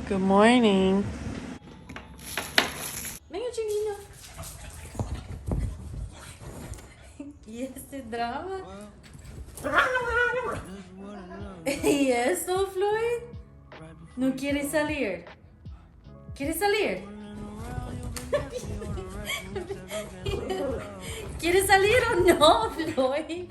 Good morning. Venga, chiquito. ¿Y ese drama? ¿Y eso, Floyd? ¿No quiere salir? ¿Quiere salir? ¿Quiere salir o no, Floyd?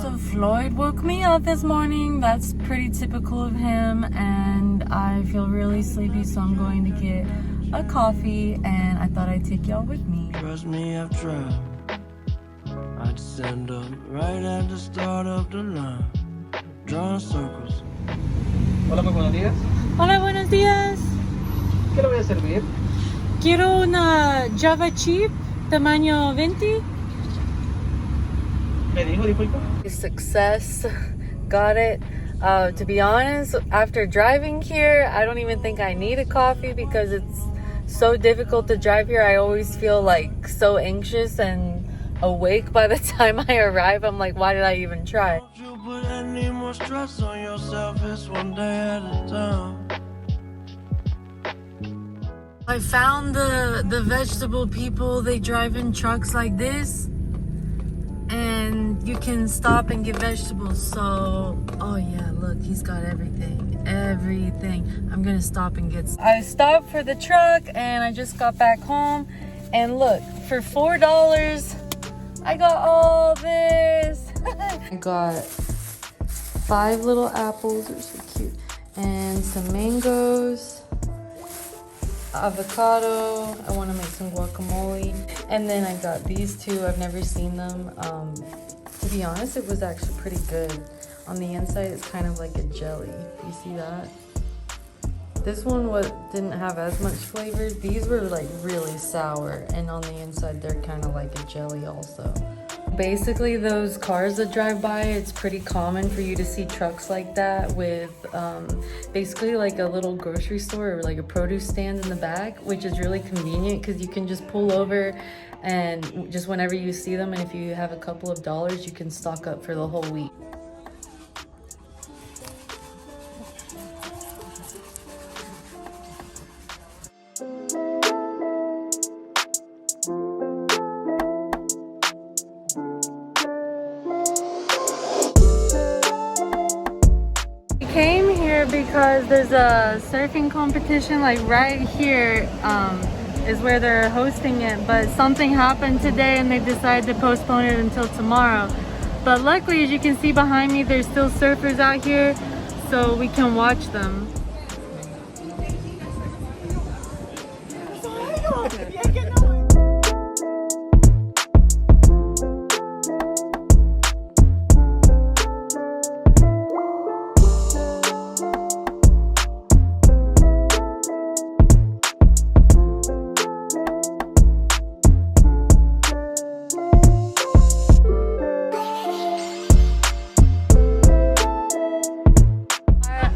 So Floyd woke me up this morning. That's pretty typical of him, and I feel really sleepy, so I'm going to get a coffee, and I thought I'd take y'all with me. Trust me, I've tried. I'd stand up right at the start of the line, drawing circles. Hola, muy buenos días. Hola, buenos días. ¿Qué le voy a servir? Quiero una Java Chip, tamaño 20. ¿Me dijo, disculpa? Success, got it. To be honest, after driving here, I don't even think I need a coffee because it's so difficult to drive here. I always feel like so anxious and awake by the time I arrive. I'm like, why did I even try? Don't you put any more stress on yourself, it's one day at a time. I found the vegetable people. They drive in trucks like this, and you can stop and get vegetables. So, oh yeah, look, he's got everything. I'm gonna stop and get some. I stopped for the truck and I just got back home, and look, for $4 I got all this. I got 5 little apples, they're so cute, and some mangoes, avocado. I want to make some guacamole. And then I got these two. I've never seen them. To be honest, it was actually pretty good. On the inside, it's kind of like a jelly. You see that? This one didn't have as much flavor. These were like really sour, and on the inside, they're kind of like a jelly also. Basically, those cars that drive by, it's pretty common for you to see trucks like that with basically like a little grocery store or like a produce stand in the back, which is really convenient because you can just pull over and just whenever you see them, and if you have a couple of dollars, you can stock up for the whole week. Came here because there's a surfing competition like right here is where they're hosting it, but something happened today and they decided to postpone it until tomorrow. But luckily, as you can see behind me, there's still surfers out here, so we can watch them.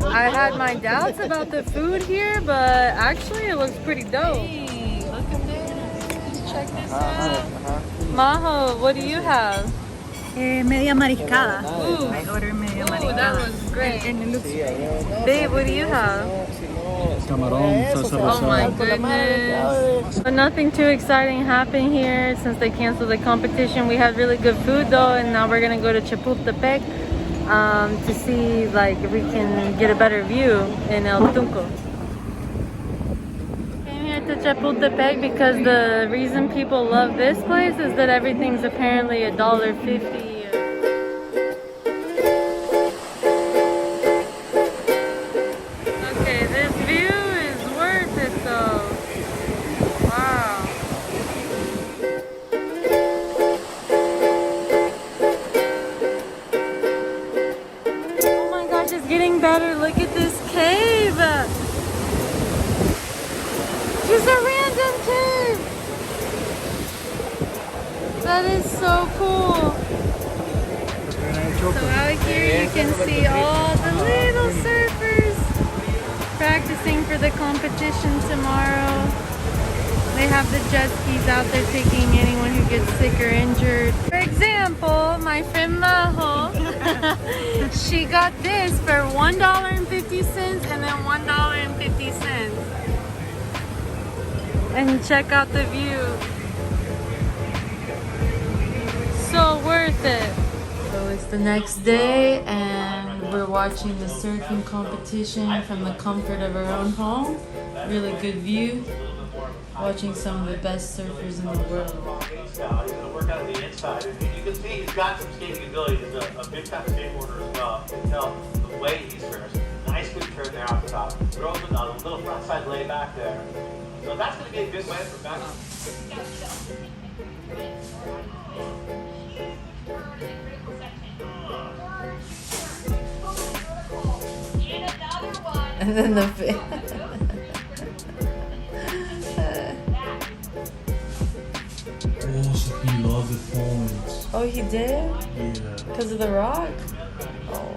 I had my doubts about the food here, but actually it looks pretty dope. Hey, look at this. Check this out. Majo, what do you have? Media mariscada. Ooh. I ordered media mariscada. That was great. And it looks Babe, what do you have? Camarón, salsa Oh my rosada. goodness. But nothing too exciting happened here since they canceled the competition. We had really good food though, and now we're gonna go to Chapultepec to see like if we can get a better view in El Tunco. Came here to Chapultepec because the reason people love this place is that everything's apparently $1.50. Okay, this view is worth it though. Wow. Oh my gosh, it's getting better. Look at this cave. Just a random cave. That is so cool. So out here you can see all the little surfers practicing for the competition tomorrow. They have the jet skis out there taking anyone who gets sick or injured. For example, example, my friend Maho, she got this for $1.50 and then $1.50. And check out the view. So worth it. So it's the next day and we're watching the surfing competition from the comfort of our own home. Really good view. Watching some of the best surfers in the world. He's going to work out on the inside. And you can see he's got some skating ability. He's a big time skateboarder as well. You can tell the way he surfs. Nice good turn there off the top. Throws a little front side lay back there. So that's going to be a good win for Beckham. And then the Oh, so he loved the points. Oh, he did? Yeah. Because of the rock? Oh.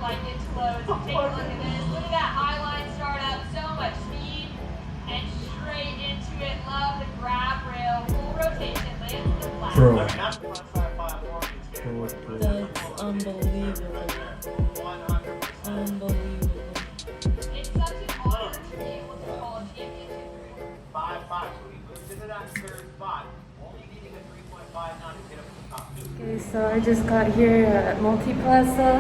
Like into loads. Take a look at this. Look at that high line start up. So much speed and straight into it. Love the grab rail. Full rotation. Lands the flat. Pro. That's the front side platform. That's unbelievable. 100%. Unbelievable. It's such an honor to be able to call a championship. 5-5. So he moves into that third spot. Only needing a 3.5 now to get up to the top two. Okay, so I just got here at Multiplaza.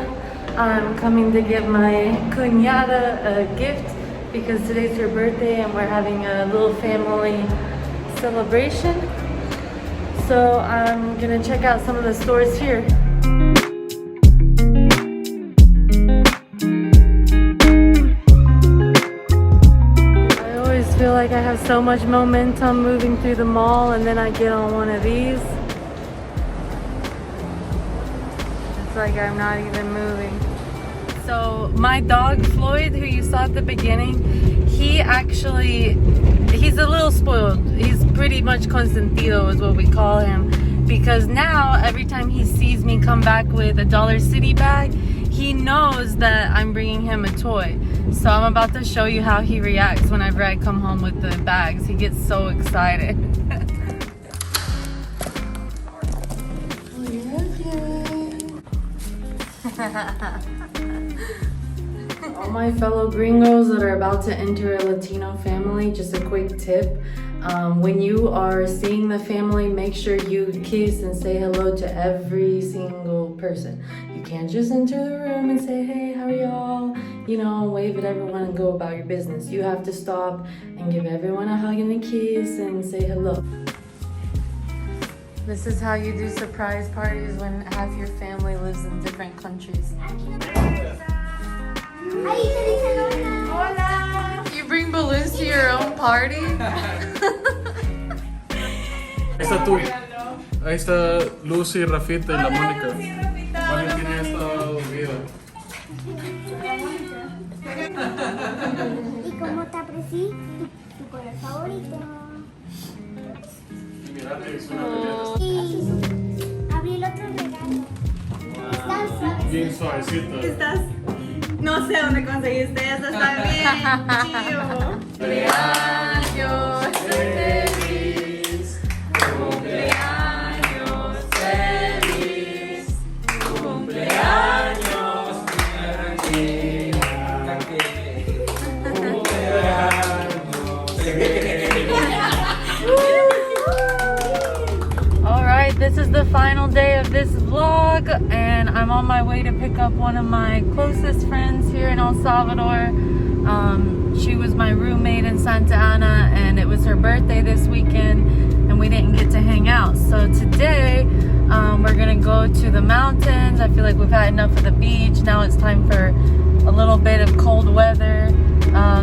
I'm coming to give my cuñada a gift because today's her birthday and we're having a little family celebration. So I'm gonna check out some of the stores here. I always feel like I have so much momentum moving through the mall and then I get on one of these. It's like I'm not even moving. So my dog Floyd, who you saw at the beginning, he's a little spoiled. He's pretty much consentido is what we call him. Because now every time he sees me come back with a Dollar City bag, he knows that I'm bringing him a toy. So I'm about to show you how he reacts whenever I come home with the bags. He gets so excited. All my fellow gringos that are about to enter a Latino family, just a quick tip. When you are seeing the family, make sure you kiss and say hello to every single person. You can't just enter the room and say, hey, how are y'all? You know, wave at everyone and go about your business. You have to stop and give everyone a hug and a kiss and say hello. This is how you do surprise parties when half your family lives in different countries. Hola! You bring balloons to your own party? Ahí está tú. Ahí está Lucy, Rafita y la Mónica. ¿Cuál tiene esta vida? ¿Y cómo te aprecié? Tu color favorito. Mirate, es una belleza. Y abrí el otro regalo. Bien suavecita. ¿Estás? No sé dónde conseguiste eso, está bien chido. Cumpleaños feliz, cumpleaños feliz, cumpleaños Alright, this is the final day of this vlog and I'm on my way to pick up one of my closest friends here in El Salvador. She was my roommate in Santa Ana and it was her birthday this weekend and we didn't get to hang out. So today we're gonna go to the mountains. I feel like we've had enough of the beach. Now it's time for a little bit of cold weather.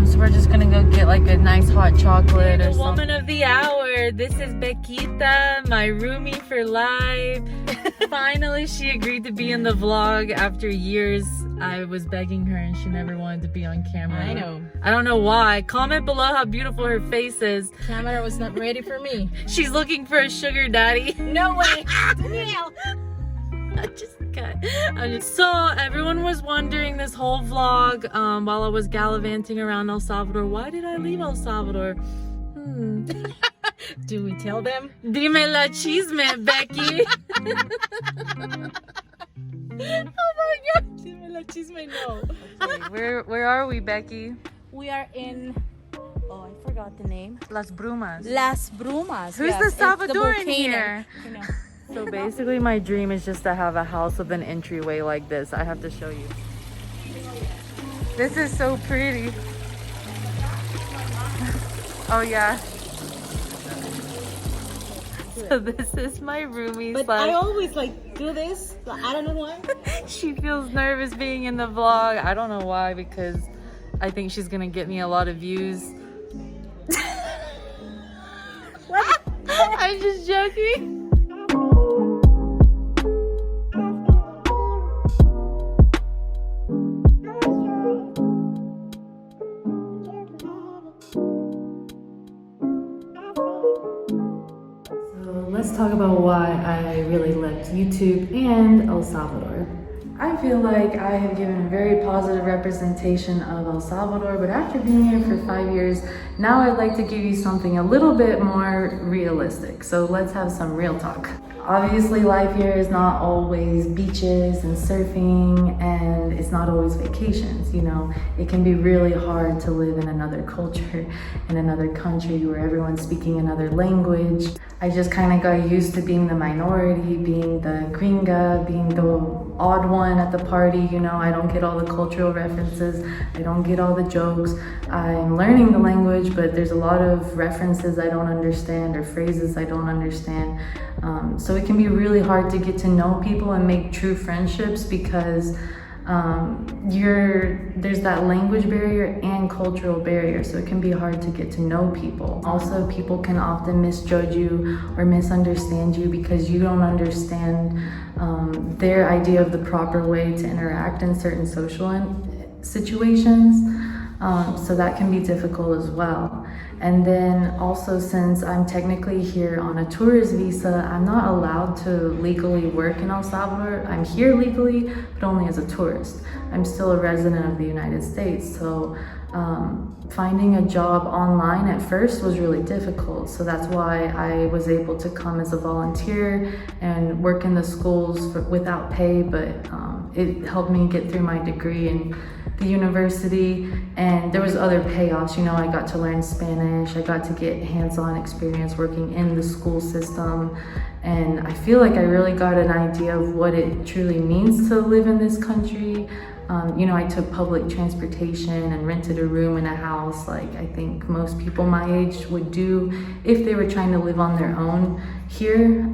So we're just gonna go get like a nice hot chocolate or something. The woman of the hour. This is Bequita, my roomie for life. Finally, she agreed to be in the vlog after years. I was begging her and she never wanted to be on camera. I know. I don't know why. Comment below how beautiful her face is. Camera was not ready for me. She's looking for a sugar daddy. No way. So everyone was wondering this whole vlog while I was gallivanting around El Salvador, why did I leave El Salvador? Do we tell them? Dime la chisme, Becky. Oh my god. Dime la chisme, no. Where are we, Becky? We are in, oh, I forgot the name. Las Brumas. Las Brumas. Who's yes, the it's Salvadoran volcano. here? You know. So basically my dream is just to have a house with an entryway like this. I have to show you. This is so pretty. Oh yeah. So this is my roomie. But I always like do this. I don't know why. She feels nervous being in the vlog. I don't know why, because I think she's gonna get me a lot of views. What? I'm just joking. Let's talk about why I really left YouTube and El Salvador. I feel like I have given a very positive representation of El Salvador, but after being here for 5 years, now I'd like to give you something a little bit more realistic. So let's have some real talk. Obviously, life here is not always beaches and surfing, and it's not always vacations, you know. It can be really hard to live in another culture, in another country where everyone's speaking another language. I just kind of got used to being the minority, being the gringa, being the odd one at the party, you know. I don't get all the cultural references, I don't get all the jokes. I'm learning the language, but there's a lot of references I don't understand or phrases I don't understand. So it can be really hard to get to know people and make true friendships because there's that language barrier and cultural barrier, so it can be hard to get to know people. Also, people can often misjudge you or misunderstand you because you don't understand their idea of the proper way to interact in certain social situations. So that can be difficult as well. And then also, since I'm technically here on a tourist visa, I'm not allowed to legally work in El Salvador. I'm here legally, but only as a tourist. I'm still a resident of the United States, so finding a job online at first was really difficult. So that's why I was able to come as a volunteer and work in the schools without pay, but it helped me get through my degree and the university, and there was other payoffs. You know, I got to learn Spanish, I got to get hands-on experience working in the school system, and I feel like I really got an idea of what it truly means to live in this country. You know, I took public transportation and rented a room in a house like I think most people my age would do if they were trying to live on their own here.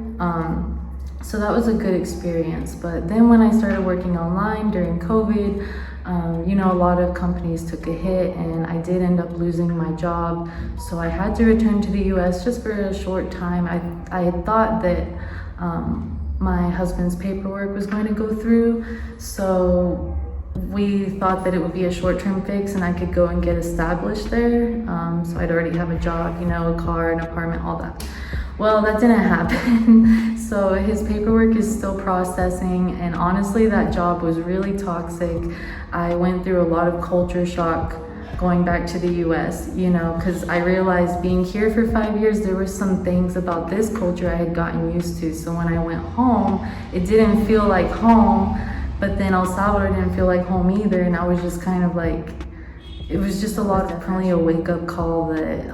So that was a good experience. But then when I started working online during COVID, you know, a lot of companies took a hit and I did end up losing my job. So I had to return to the US just for a short time. I had thought that my husband's paperwork was going to go through. So we thought that it would be a short-term fix and I could go and get established there. So I'd already have a job, you know, a car, an apartment, all that. Well, that didn't happen. So his paperwork is still processing, and honestly, that job was really toxic. I went through a lot of culture shock going back to the US, you know, because I realized being here for 5 years, there were some things about this culture I had gotten used to. So when I went home, it didn't feel like home, but then El Salvador didn't feel like home either, and I was just kind of like, it was just definitely a wake-up call that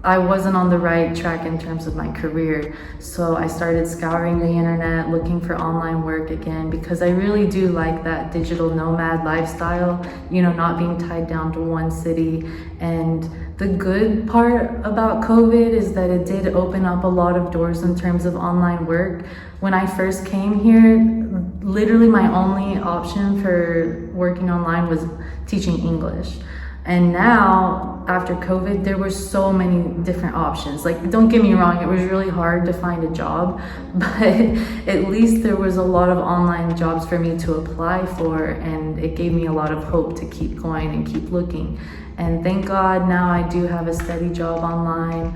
I wasn't on the right track in terms of my career. So I started scouring the internet, looking for online work again, because I really do like that digital nomad lifestyle, you know, not being tied down to one city. And the good part about COVID is that it did open up a lot of doors in terms of online work. When I first came here, literally my only option for working online was teaching English. And now, after COVID, there were so many different options. Like, don't get me wrong, it was really hard to find a job, but at least there was a lot of online jobs for me to apply for, and it gave me a lot of hope to keep going and keep looking. And thank God now I do have a steady job online,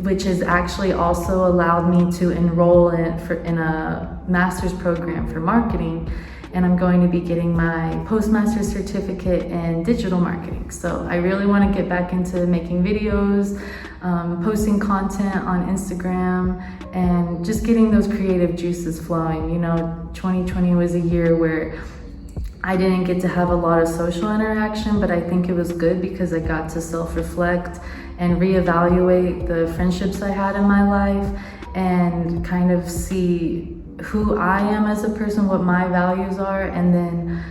which has actually also allowed me to enroll in a master's program for marketing. And I'm going to be getting my postmaster's certificate in digital marketing. So I really want to get back into making videos, posting content on Instagram, and just getting those creative juices flowing. You know, 2020 was a year where I didn't get to have a lot of social interaction, but I think it was good because I got to self-reflect and reevaluate the friendships I had in my life and kind of see who I am as a person, what my values are, and then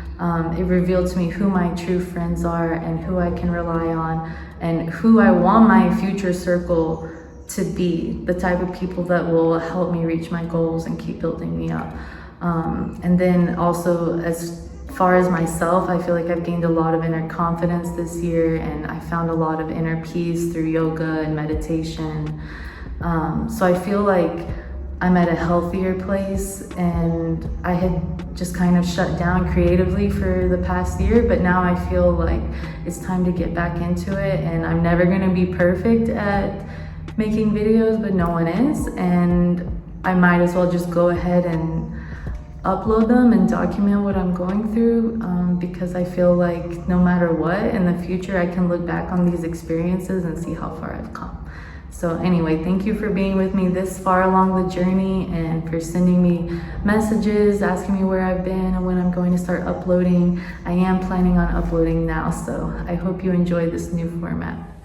it revealed to me who my true friends are and who I can rely on and who I want my future circle to be, the type of people that will help me reach my goals and keep building me up. And then also, as far as myself, I feel like I've gained a lot of inner confidence this year, and I found a lot of inner peace through yoga and meditation. So I feel like I'm at a healthier place, and I had just kind of shut down creatively for the past year, but now I feel like it's time to get back into it. And I'm never gonna be perfect at making videos, but no one is, and I might as well just go ahead and upload them and document what I'm going through, because I feel like no matter what, in the future I can look back on these experiences and see how far I've come. So anyway, thank you for being with me this far along the journey and for sending me messages, asking me where I've been and when I'm going to start uploading. I am planning on uploading now, so I hope you enjoy this new format.